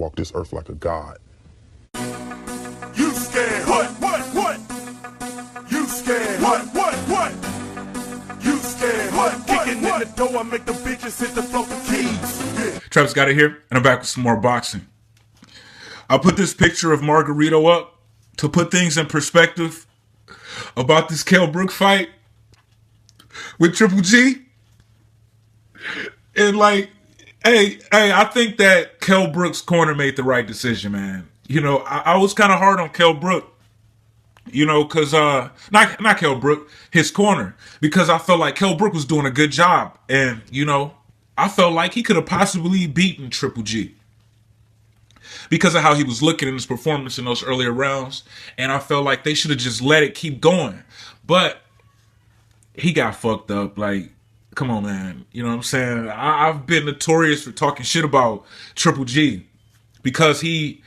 walk this earth like a god. You scared? What? You scared? What? You scared? What? Kicking in the door, I make the bitches hit the floor for keys. Yeah. Travis got it here, and I'm back with some more boxing. I put this picture of Margarito up to put things in perspective about this Kell Brook fight with Triple G. And like, hey, I think that Kell Brook's corner made the right decision, man. You know, I was kind of hard on Kell Brook, you know, because, not Kell Brook, his corner, because I felt like Kell Brook was doing a good job. And, you know, I felt like he could have possibly beaten Triple G because of how he was looking in his performance in those earlier rounds. And I felt like they should have just let it keep going. But he got fucked up. Like, come on, man. You know what I'm saying? I've been notorious for talking shit about Triple G because he's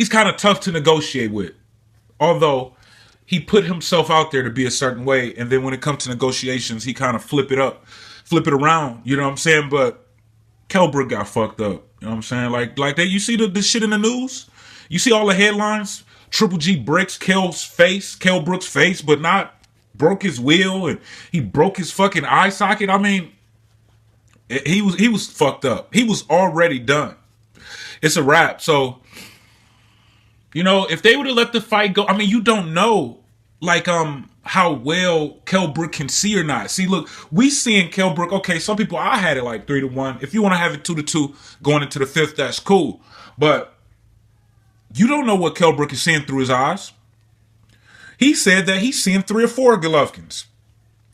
kind of tough to negotiate with. Although he put himself out there to be a certain way, and then when it comes to negotiations, he kind of flip it around. You know what I'm saying? But Kell Brook got fucked up. You know what I'm saying? Like that. You see the shit in the news? You see all the headlines? Triple G breaks Kell Brook's face, but not broke his wheel, and he broke his fucking eye socket. I mean, he was fucked up. He was already done. It's a wrap. So, you know, if they would have let the fight go, I mean, you don't know, like, how well Kell Brook can see or not. See, look, we seeing Kell Brook, okay, some people, I had it like 3-1. If you want to have it 2-2 going into the fifth, that's cool. But you don't know what Kell Brook is seeing through his eyes. He said that he's seeing 3 or 4 Golovkins.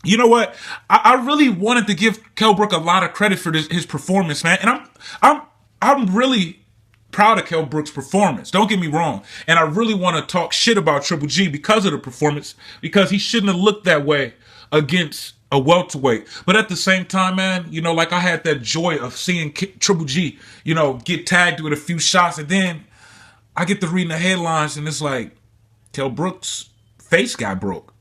You know what? I really wanted to give Kell Brook a lot of credit for his performance, man. And I'm really proud of Kell Brook's performance. Don't get me wrong. And I really want to talk shit about Triple G because of the performance, because he shouldn't have looked that way against a welterweight. But at the same time, man, you know, like I had that joy of seeing Triple G, you know, get tagged with a few shots. And then I get to reading the headlines and it's like, Kell Brook's face got broke.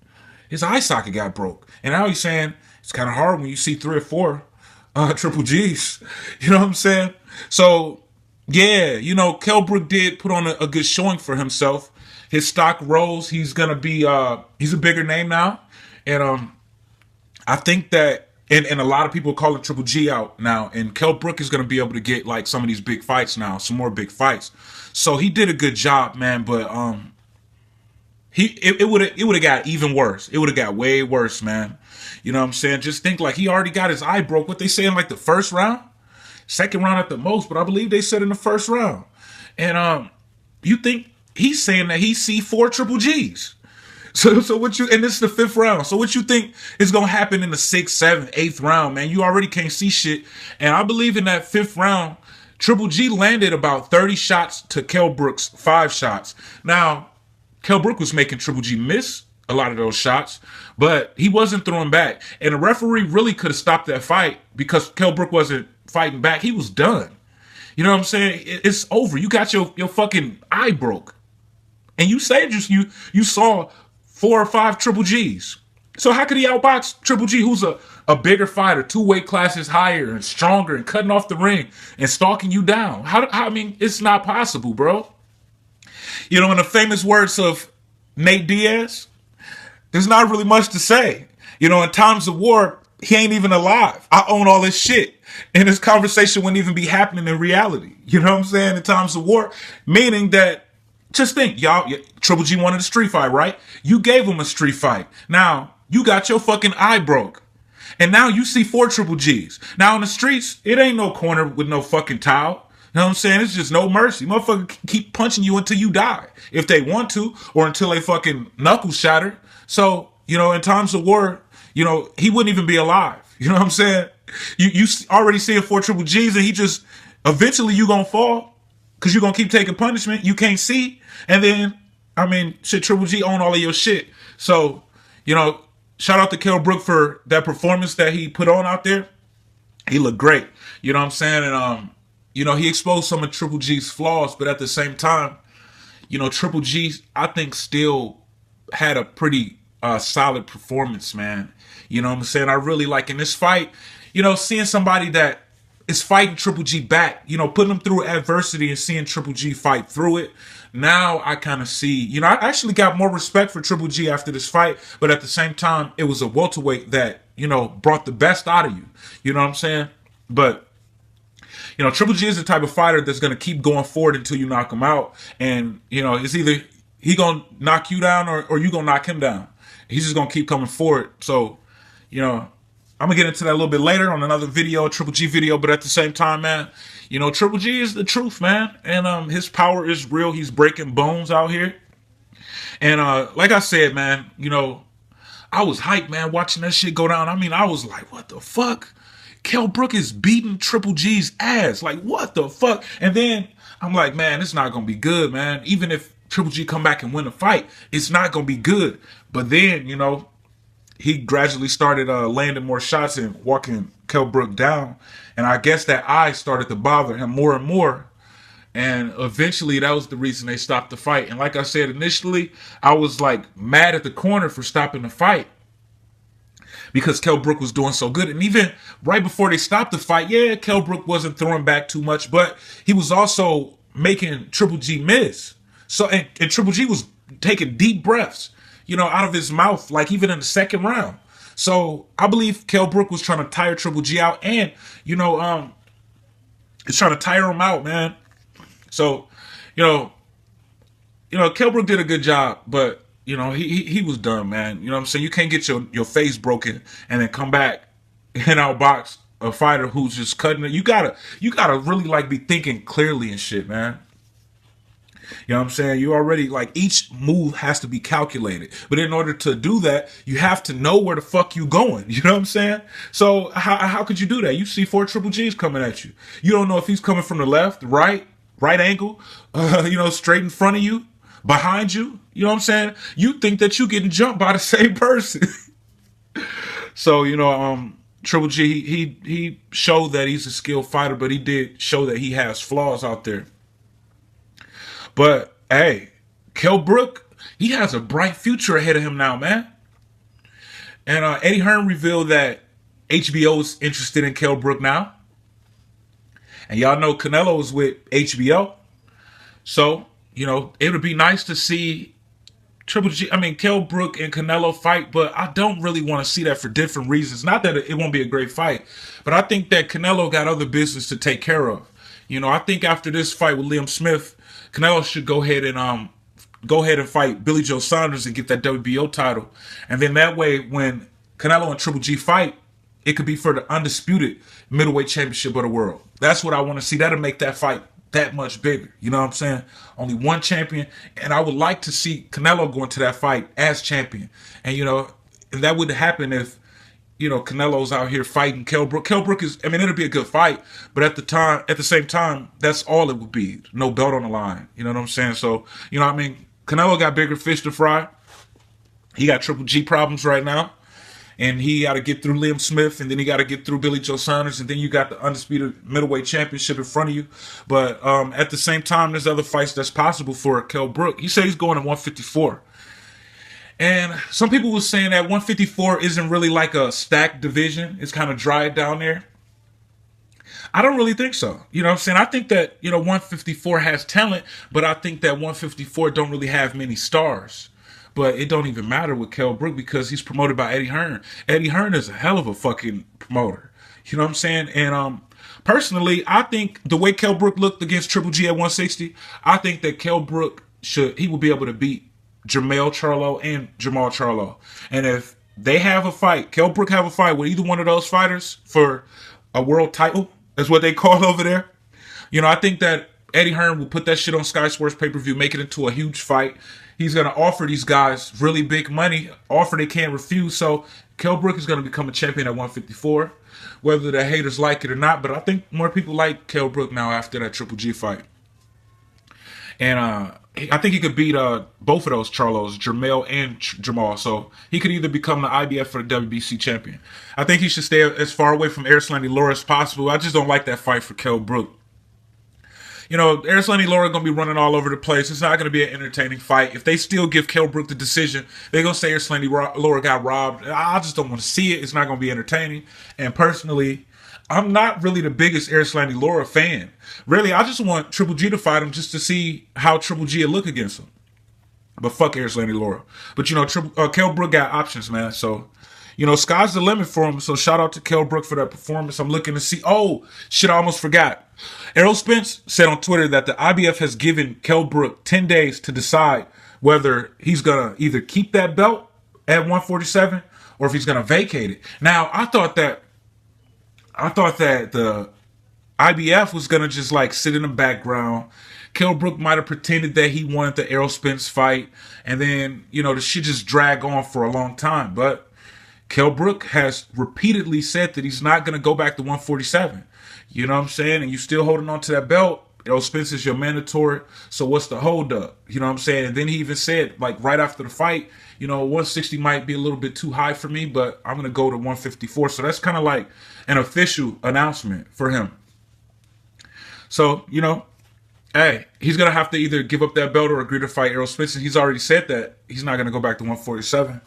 His eye socket got broke. And now he's saying it's kind of hard when you see 3 or 4 Triple G's. You know what I'm saying? So, yeah, you know, Kell Brook did put on a good showing for himself. His stock rose. He's going to be, he's a bigger name now. And I think that, and a lot of people are calling Triple G out now. And Kell Brook is going to be able to get like some of these big fights now, some more big fights. So he did a good job, man. But it would have got even worse. It would have got way worse, man. You know what I'm saying? Just think like he already got his eye broke. What they say in like the first round? Second round at the most, but I believe they said in the first round. And you think he's saying that he see 4 Triple G's. So what you, and this is the 5th round. So what you think is gonna happen in the 6th, 7th, 8th round, man? You already can't see shit. And I believe in that 5th round, Triple G landed about 30 shots to Kell Brook's 5 shots. Now, Kell Brook was making Triple G miss a lot of those shots, but he wasn't throwing back. And the referee really could have stopped that fight because Kell Brook wasn't fighting back. He was done. You know what I'm saying? It's over. You got your fucking eye broke. And you said you saw 4 or 5 Triple G's. So how could he outbox Triple G, who's a bigger fighter, 2 weight classes higher and stronger and cutting off the ring and stalking you down? I mean, it's not possible, bro. You know, in the famous words of Nate Diaz, there's not really much to say. You know, in times of war, he ain't even alive. I own all this shit. And this conversation wouldn't even be happening in reality. You know what I'm saying? In times of war, meaning that, just think, y'all, Triple G wanted a street fight, right? You gave him a street fight. Now, you got your fucking eye broke. And now you see 4 Triple G's. Now in the streets, it ain't no corner with no fucking towel. You know what I'm saying? It's just no mercy. Motherfucker keep punching you until you die. If they want to, or until they fucking knuckles shatter. So, you know, in times of war, you know, he wouldn't even be alive. You know what I'm saying? You already seeing 4 Triple G's and he just, eventually you gonna fall. Cause you're gonna keep taking punishment. You can't see. And then, I mean, shit, Triple G own all of your shit. So, you know, shout out to Kell Brook for that performance that he put on out there. He looked great. You know what I'm saying? And, you know, he exposed some of Triple G's flaws, but at the same time, you know, Triple G, I think, still had a pretty solid performance, man. You know what I'm saying? I really like in this fight, you know, seeing somebody that is fighting Triple G back, you know, putting him through adversity and seeing Triple G fight through it. Now I kind of see, you know, I actually got more respect for Triple G after this fight, but at the same time, it was a welterweight that, you know, brought the best out of you. You know what I'm saying? But, you know, Triple G is the type of fighter that's going to keep going forward until you knock him out. And, you know, it's either he going to knock you down or you going to knock him down. He's just going to keep coming forward. So, you know, I'm going to get into that a little bit later on another video, a Triple G video. But at the same time, man, you know, Triple G is the truth, man. And his power is real. He's breaking bones out here. And like I said, man, you know, I was hyped, man, watching that shit go down. I mean, I was like, what the fuck? Kell Brook is beating Triple G's ass. Like, what the fuck? And then I'm like, man, it's not going to be good, man. Even if Triple G come back and win the fight, it's not going to be good. But then, you know, he gradually started landing more shots and walking Kell Brook down. And I guess that eye started to bother him more and more. And eventually that was the reason they stopped the fight. And like I said, initially, I was like mad at the corner for stopping the fight, because Kell Brook was doing so good. And even right before they stopped the fight, yeah, Kell Brook wasn't throwing back too much, but he was also making Triple G miss. So, and Triple G was taking deep breaths, you know, out of his mouth, like even in the second round. So I believe Kell Brook was trying to tire Triple G out, and, you know, he's trying to tire him out, man. So, you know, Kell Brook did a good job, but, you know, he was done, man. You know what I'm saying? You can't get your face broken and then come back and outbox a fighter who's just cutting it. You gotta really like be thinking clearly and shit, man. You know what I'm saying? You already, like, each move has to be calculated. But in order to do that, you have to know where the fuck you going. You know what I'm saying? So how could you do that? You see 4 Triple G's coming at you. You don't know if he's coming from the left, right angle, you know, straight in front of you, behind you. You know what I'm saying? You think that you getting jumped by the same person. So, you know, Triple G, he showed that he's a skilled fighter, but he did show that he has flaws out there. But, hey, Kell Brook, he has a bright future ahead of him now, man. And Eddie Hearn revealed that HBO is interested in Kell Brook now. And y'all know Canelo's with HBO. So, you know, it would be nice to see Kell Brook and Canelo fight, but I don't really want to see that for different reasons. Not that it won't be a great fight, but I think that Canelo got other business to take care of. You know, I think after this fight with Liam Smith, Canelo should go ahead and fight Billy Joe Saunders and get that WBO title. And then that way, when Canelo and Triple G fight, it could be for the undisputed middleweight championship of the world. That's what I want to see. That'll make that fight that much bigger. You know what I'm saying? Only one champion. And I would like to see Canelo go into that fight as champion. And, you know, that would happen if, you know, Canelo's out here fighting Kell Brook. Kell Brook is, I mean, it'll be a good fight, but at the same time, that's all it would be. No belt on the line. You know what I'm saying? So, you know what I mean? Canelo got bigger fish to fry. He got Triple G problems right now. And he got to get through Liam Smith, and then he got to get through Billy Joe Saunders, and then you got the undisputed middleweight championship in front of you. But at the same time, there's other fights that's possible for Kell Brook. He said he's going to 154. And some people were saying that 154 isn't really like a stacked division. It's kind of dry down there. I don't really think so. You know what I'm saying? I think that, you know, 154 has talent, but I think that 154 don't really have many stars. But it don't even matter with Kell Brook because he's promoted by Eddie Hearn. Eddie Hearn is a hell of a fucking promoter. You know what I'm saying? And personally, I think the way Kell Brook looked against Triple G at 160, I think that Kell Brook he will be able to beat Jermell Charlo and Jamal Charlo. And if they have a fight, Kell Brook have a fight with either one of those fighters for a world title, that's what they call it over there. You know, I think that Eddie Hearn will put that shit on Sky Sports pay-per-view, make it into a huge fight. He's going to offer these guys really big money, offer they can't refuse. So Kell Brook is going to become a champion at 154, whether the haters like it or not. But I think more people like Kell Brook now after that Triple G fight. And I think he could beat both of those Charlos, Jermell and Jamal. So he could either become the IBF or the WBC champion. I think he should stay as far away from Erislandy Lara as possible. I just don't like that fight for Kell Brook. You know, Erislandy Lara going to be running all over the place. It's not going to be an entertaining fight. If they still give Kell Brook the decision, they're going to say Erislandy Lara got robbed. I just don't want to see it. It's not going to be entertaining. And personally, I'm not really the biggest Erislandy Lara fan. Really, I just want Triple G to fight him just to see how Triple G would look against him. But fuck Erislandy Lara. But, you know, Kell Brook got options, man. So, you know, sky's the limit for him. So shout out to Kell Brook for that performance. I'm looking to see. Oh, shit, I almost forgot. Errol Spence said on Twitter that the IBF has given Kell Brook 10 days to decide whether he's going to either keep that belt at 147 or if he's going to vacate it. Now, I thought that the IBF was going to just like sit in the background. Kell Brook might have pretended that he wanted the Errol Spence fight, and then, you know, the shit just drag on for a long time. But Kell Brook has repeatedly said that he's not going to go back to 147. You know what I'm saying? And you still holding on to that belt. Errol Spence is your mandatory. So what's the hold up? You know what I'm saying? And then he even said, like, right after the fight, you know, 160 might be a little bit too high for me, but I'm going to go to 154. So that's kind of like an official announcement for him. So, you know, hey, he's going to have to either give up that belt or agree to fight Errol Spence. And he's already said that he's not going to go back to 147.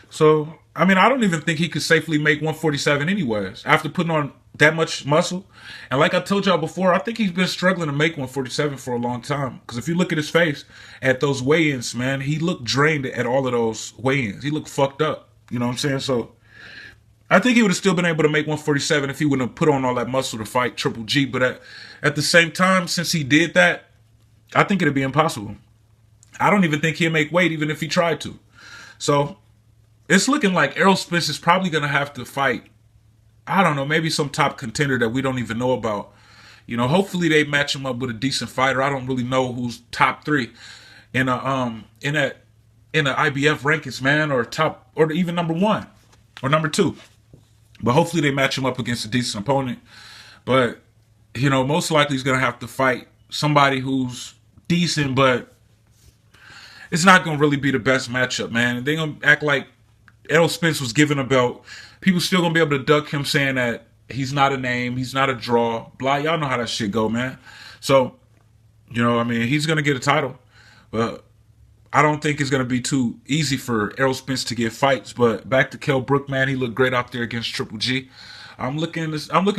So, I mean, I don't even think he could safely make 147 anyways after putting on that much muscle. And like I told y'all before, I think he's been struggling to make 147 for a long time. Because if you look at his face at those weigh-ins, man, he looked drained at all of those weigh-ins. He looked fucked up. You know what I'm saying? So I think he would have still been able to make 147 if he wouldn't have put on all that muscle to fight Triple G. But at the same time, since he did that, I think it'd be impossible. I don't even think he'd make weight even if he tried to. So it's looking like Errol Spence is probably going to have to fight, I don't know, maybe some top contender that we don't even know about. You know, hopefully they match him up with a decent fighter. I don't really know who's top 3 in the IBF rankings, man, or top, or even number 1 or number 2. But hopefully they match him up against a decent opponent. But, you know, most likely he's going to have to fight somebody who's decent, but it's not going to really be the best matchup, man. They're going to act like Errol Spence was given a belt. People still going to be able to duck him saying that he's not a name, he's not a draw, blah. Y'all know how that shit go, man. So, you know, I mean, he's going to get a title. But I don't think it's going to be too easy for Errol Spence to get fights. But back to Kell Brook, man, he looked great out there against Triple G. I'm looking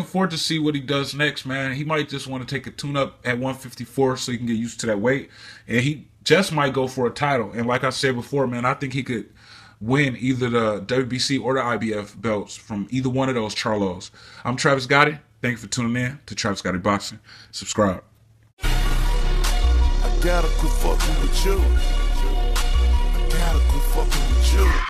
forward to see what he does next, man. He might just want to take a tune-up at 154 so he can get used to that weight. And he just might go for a title. And like I said before, man, I think he could win either the WBC or the IBF belts from either one of those Charlos. I'm Travis Gotti. Thank you for tuning in to Travis Gotti Boxing. Subscribe. I gotta quit fucking with you. I gotta quit fucking with you.